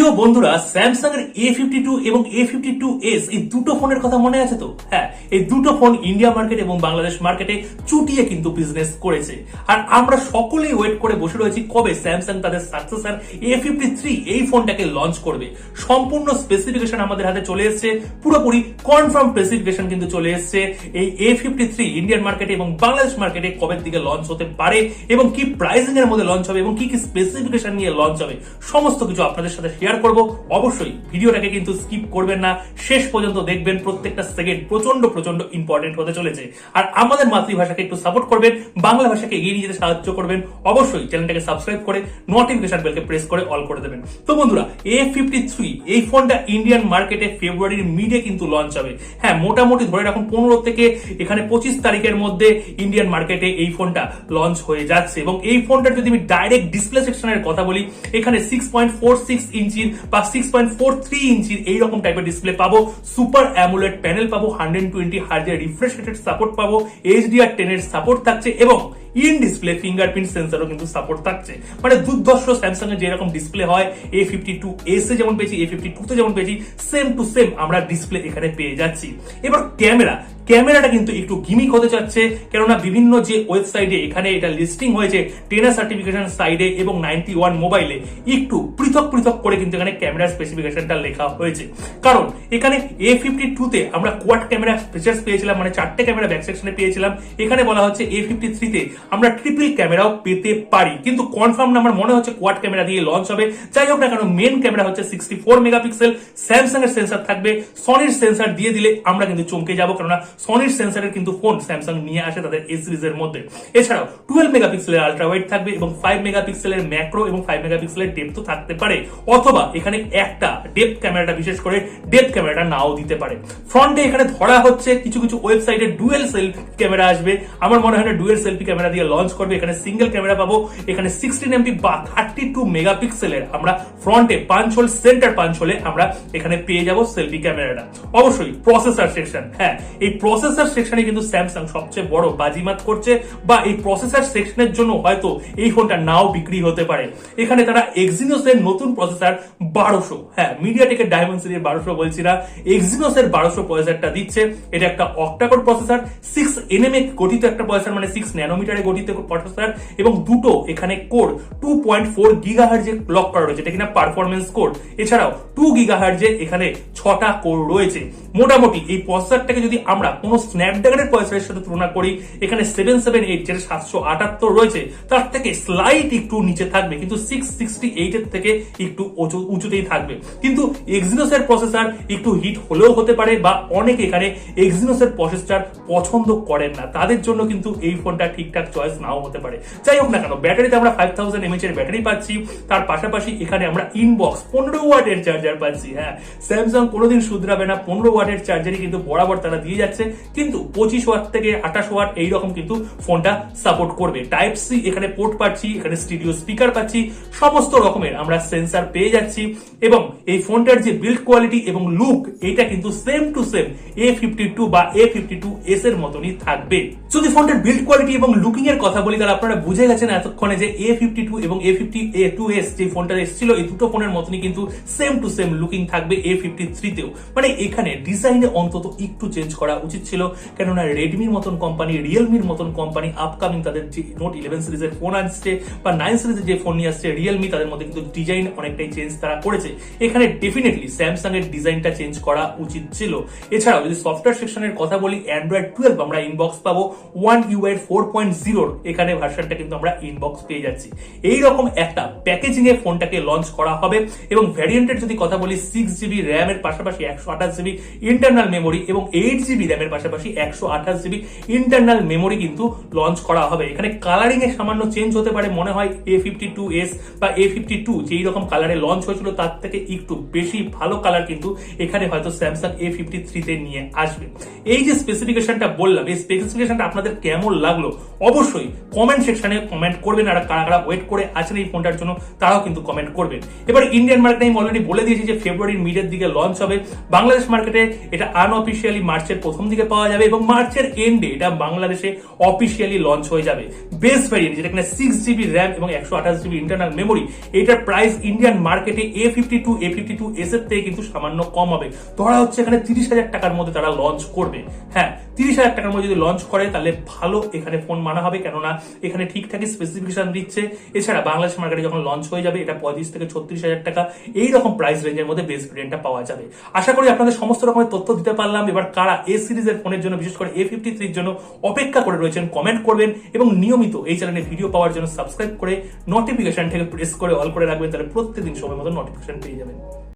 প্রিয় বন্ধুরা, স্যামসাং এর A52 এবং A52s এই দুটো ফোনের কথা মনে আছে তো? হ্যাঁ, এই দুটো ফোন ইন্ডিয়া মার্কেট এবং বাংলাদেশ মার্কেটে চুটিয়ে কিন্তু বিজনেস করেছে। আর আমরা সকলেই ওয়েট করে বসে রয়েছি কবে স্যামসাং তাদের সাকসেসর A53 এই ফোনটাকে লঞ্চ করবে। সম্পূর্ণ স্পেসিফিকেশন আমাদের হাতে চলে এসেছে, পুরোপুরি কনফার্ম স্পেসিফিকেশন কিন্তু চলে এসেছে। এই A53 ইন্ডিয়ান মার্কেটে এবং বাংলাদেশ মার্কেটে কবে দিকে লঞ্চ হতে পারে এবং কি প্রাইসিং এর মধ্যে লঞ্চ হবে এবং কি কি স্পেসিফিকেশন নিয়ে লঞ্চ হবে, সমস্ত কিছু আপনাদের সাথে শেয়ার করব। অবশ্যই ভিডিওটাকে কিন্তু স্কিপ করবেন না, শেষ পর্যন্ত দেখবেন। প্রত্যেকটা সেকেন্ড প্রচন্ড প্রচন্ড ইম্পর্টেন্ট হতে চলেছে। আর আমাদের মাতৃভাষাকে একটু সাপোর্ট করবেন, বাংলা ভাষাকে এগিয়ে নিয়ে যেতে সাহায্য করবেন। অবশ্যই চ্যানেলটাকে সাবস্ক্রাইব করে নোটিফিকেশন বেলকে প্রেস করে অল করে দেবেন। তো বন্ধুরা, A53 এই ফোনটা ইন্ডিয়ান মার্কেটে ফেব্রুয়ারির মিডে কিন্তু লঞ্চ হবে। হ্যাঁ, মোটামুটি ধরে রাখুন 15 থেকে এখানে 25 তারিখের মধ্যে ইন্ডিয়ান মার্কেটে এই ফোনটা লঞ্চ হয়ে যাচ্ছে। এবং এই ফোনটার যদি আমি ডাইরেক্ট ডিসপ্লে সেকশনের কথা বলি, এখানে 6.46 ইঞ্চির বা 6.43 ইঞ্চির এইরকম টাইপের ডিসপ্লে পাবো। সুপার অ্যামোলেড প্যানেল পাবো, 120 হার্জের রিফ্রেশ রেটের সাপোর্ট পাবো, HDR10 এর সাপোর্ট থাকছে এবং ইন ডিসপ্লে ফিঙ্গারপ্রিন্ট সেন্সরও কিন্তু সাপোর্ট থাকছে। মানে দুর্ধর্ষ স্যামসাং এর যেরকম ডিসপ্লে হয় A52s এ যেমন পেয়েছি, A52 তে যেমন পেয়েছি, সেম টু সেম আমরা ডিসপ্লে এখানে পেয়ে যাচ্ছি। এবার ক্যামেরাটা কিন্তু একটু গিমিক হতে চাচ্ছে, কেননা বিভিন্ন যে ওয়েবসাইটে এখানে এটা লিস্টিং হয়েছে, 10 সার্টিফিকেশন সাইডে এবং 91 মোবাইলে একটু পৃথক পৃথক করে কিন্তু এখানে ক্যামেরা স্পেসিফিকেশনটা লেখা হয়েছে। কারণ এখানে A52 তে আমরা কোয়াড ক্যামেরা ফিচার্স পেয়েছিলাম, মানে 4টে ক্যামেরা ব্যাক সেকশনে পেয়েছিলাম। এখানে বলা হচ্ছে A53 তে আমরা ট্রিপল ক্যামেরাও পেতে পারি, কিন্তু কনফার্ম না, আমার মনে হচ্ছে কোয়াড ক্যামেরা দিয়ে লঞ্চ হবে। যাই হোক না কেন, মেন ক্যামেরা হচ্ছে 64 মেগাপিক্সেল। স্যামসাং এর সেন্সর থাকবে, সনির সেন্সর দিয়ে দিলে আমরা কিন্তু চমকে যাবো, কেননা সনির সেন্সরের কিন্তু ফোন স্যামসাং নিয়ে আসে তাদের এ সিরিজের মধ্যে। এছাড়াও 12 মেগাপিক্সেলের আলট্রা ওয়াইড থাকবে এবং 5 মেগাপিক্সেলের ম্যাক্রো এবং 5 মেগাপিক্সেলের ডেপথ থাকতে পারে, অথবা এখানে একটা ডেপথ ক্যামেরাটা, বিশেষ করে ডেপথ ক্যামেরাটা নাও দিতে পারে। ফ্রন্টে এখানে ধরা হচ্ছে কিছু কিছু ওয়েবসাইটে ডুয়েল সেলফি ক্যামেরা আসবে। আমার মনে হয় না ডুয়েল সেলফি ক্যামেরা দিয়ে লঞ্চ করবে। এখানে সিঙ্গেল ক্যামেরা পাবো। এখানে 16 এমপি বা 32 মেগাপিক্সেলের আমরা ফ্রন্টে পাঞ্চ হোল, সেন্টার পাঞ্চ হোলে আমরা এখানে পেয়ে যাব সেলফি ক্যামেরাটা। অবশ্যই প্রসেসর সেকশন, হ্যাঁ, এই প্রসেসর সেকশনে কিন্তু স্যামসাং সবচেয়ে বড় বাজিমাত করছে, বা এই প্রসেসর সেকশনের জন্য হয়তো এই ফোনটা নাও বিক্রি হতে পারে। এখানে তারা এক্সিনোস এর নতুন প্রসেসর 1200, হ্যাঁ, মিডিয়াটেকের ডায়মেনসিটির 1200 বলছি না, এক্সিনোস এর 1200 প্রসেসরটা দিচ্ছে। এটা একটা অক্টাকোর প্রসেসর, 6 nm এ গঠিত একটা প্রসেসর, মানে 6 ন্যানোমিটারে গঠিত প্রসেসর, এবং দুটো এখানে কোর 2.4 গিগাহার্জ ক্লক করা রয়েছে, এটা কিনা পারফরমেন্স কোর। এছাড়াও 2 গিগাহার্জ এখানে 6টা কোর রয়েছে। মোটামুটি এই প্রসেসরটাকে যদি আমরা কোনো স্ন্যাপড্রাগনের প্রসেসরের সাথে তুলনা করি, এখানে 778 যেটা 778 রয়েছে, তার থেকে স্লাইট একটু নিচে থাকবে, কিন্তু 668 এর থেকে একটু উঁচুতেই থাকবে। কিন্তু এক্সিনোস এর প্রসেসর একটু হিট হলেও হতে পারে, বা অনেকে এখানে এক্সিনোস এর প্রসেসর পছন্দ করেন না, তাদের জন্য কিন্তু এই ফোনটা ঠিকঠাক চয়েস নাও হতে পারে। যাই হোক না কেন, ব্যাটারিতে আমরা 5000 mAh এর ব্যাটারি পাচ্ছি। তার পাশাপাশি এখানে আমরা ইনবক্স 15 ওয়াটের চার্জার পাচ্ছি। হ্যাঁ, স্যামসাং কোনোদিন শুধরাবে না, 15 ওয়াটের চার্জারই কিন্তু বরাবর তারা দিয়ে যাচ্ছে, কিন্তু 25 ওয়াট থেকে 28 ওয়াট এইরকম কিন্তু ফোনটা সাপোর্ট করবে। টাইপ সি এখানে পোর্ট পাচ্ছি, এখানে স্টুডিও স্পিকার পাচ্ছি, সমস্ত রকমের আমরা সেন্সর পেয়ে যাচ্ছি। এবং এই ফোনটার যে বিল্ড কোয়ালিটি এবং লুক, এটা কিন্তু সেম টু সেম A52 বা A52s এর মতনই থাকবে। যদি ফোনটার বিল্ড কোয়ালিটি এবং লুকিং এর কথা বলি, তাহলে আপনারা বুঝে গেছেন এতক্ষণে যে A52 এবং A52s যে ফোনটা এসেছিল, এই দুটো ফোনের মতনই কিন্তু সেম টু সেম লুকিং থাকবে A53 তেও। মানে এখানে ডিজাইনে অন্তত একটু চেঞ্জ করা উচিত ছিল, কেননা রেডমির মতন কোম্পানি, রিয়েলমির মতন কোম্পানি আপকামিং তাদের যে নোট 11 সিরিজের ফোন আসছে বা 9 সিরিজের যে ফোন নিয়ে আসছে রিয়েলমি, তাদের মধ্যে কিন্তু ডিজাইন অনেকটাই চেঞ্জ তারা করেছে। এখানে ডেফিনেটলি স্যামসাং এর ডিজাইনটা চেঞ্জ করা উচিত ছিল। এছাড়াও যদি সফটওয়্যার সেকশনের কথা বলি, অ্যান্ড্রয়েড 12 আমরা ইনবক্স পাবো, One UI 4.0 এখানে ভার্সনটা কিন্তু আমরা ইনবক্স পেয়ে যাচ্ছি। এইরকম একটা প্যাকেজিং এ ফোনটাকে লঞ্চ করা হবে। এবং ভ্যারিয়েন্টের যদি কথা বলি, 6GB র্যাম এর পাশাপাশি 128GB ইন্টারনাল মেমোরি এবং 8GB র্যাম এর পাশাপাশি 128GB ইন্টারনাল মেমোরি কিন্তু লঞ্চ করা হবে। এখানে কালারিং এ সামান্য চেঞ্জ হতে পারে, মনে হয় A52s বা A52 যেই রকম কালারে লঞ্চ হয়েছিল তার থেকে একটু বেশি ভালো কালার কিন্তু এখানে হয়তো স্যামসাং A53 তে নিয়ে আসবে। এই যে স্পেসিফিকেশনটা বললাম, এই স্পেসিফিকেশনটা আপনাদের কেমন লাগলো অবশ্যই কমেন্ট সেকশনে কমেন্ট করবেন, আর কারা কারা ওয়েট করে আছেন এই ফোনটার জন্য তারাও কিন্তু কমেন্ট করবেন। এবার ইন্ডিয়ান মার্কেটে আমি অলরেডি বলে দিয়েছি যে ফেব্রুয়ারির মিডের দিকে লঞ্চ হবে। বাংলাদেশ মার্কেটে এটা আনঅফিসিয়ালি মার্চের প্রথম দিকে পাওয়া যাবে এবং মার্চের এন্ডে এটা বাংলাদেশে অফিসিয়ালি লঞ্চ হয়ে যাবে। বেস ভ্যারিয়েন্ট যেটা কিনা 6GB র্যাম এবং 128GB ইন্টারনাল মেমোরি, এটার প্রাইস ইন্ডিয়ান মার্কেটে A52 এর থেকে কিন্তু সামান্য কম হবে। ধরা হচ্ছে এখানে 30,000 টাকার মধ্যে তারা লঞ্চ করবে। হ্যাঁ, 30,000 টাকার মধ্যে যদি লঞ্চ করে তাহলে ভালো এখানে ফোন মানা হবে, কেননা এখানে ঠিকঠাকই স্পেসিফিকেশন দিচ্ছে। এছাড়া বাংলাদেশ মার্কেটে যখন লঞ্চ হয়ে যাবে এটা 35 থেকে 36,000 টাকা এইরকম প্রাইস রেঞ্জের মধ্যে বেস ভেরিয়েন্টটা পাওয়া যাবে। আশা করি আপনাদের সমস্ত রকমের তথ্য দিতে পারলাম। এবার কারা এ সিরিজের ফোনের জন্য, বিশেষ করে A53 এর জন্য অপেক্ষা করে রয়েছেন কমেন্ট করবেন এবং নিয়মিত এই চ্যানেলে ভিডিও পাওয়ার জন্য সাবস্ক্রাইব করে নোটিফিকেশন থেকে প্রেস করে অল করে রাখবেন, তাহলে প্রত্যেকদিন সময় মতো নোটিফিকেশন পেয়ে যাবেন।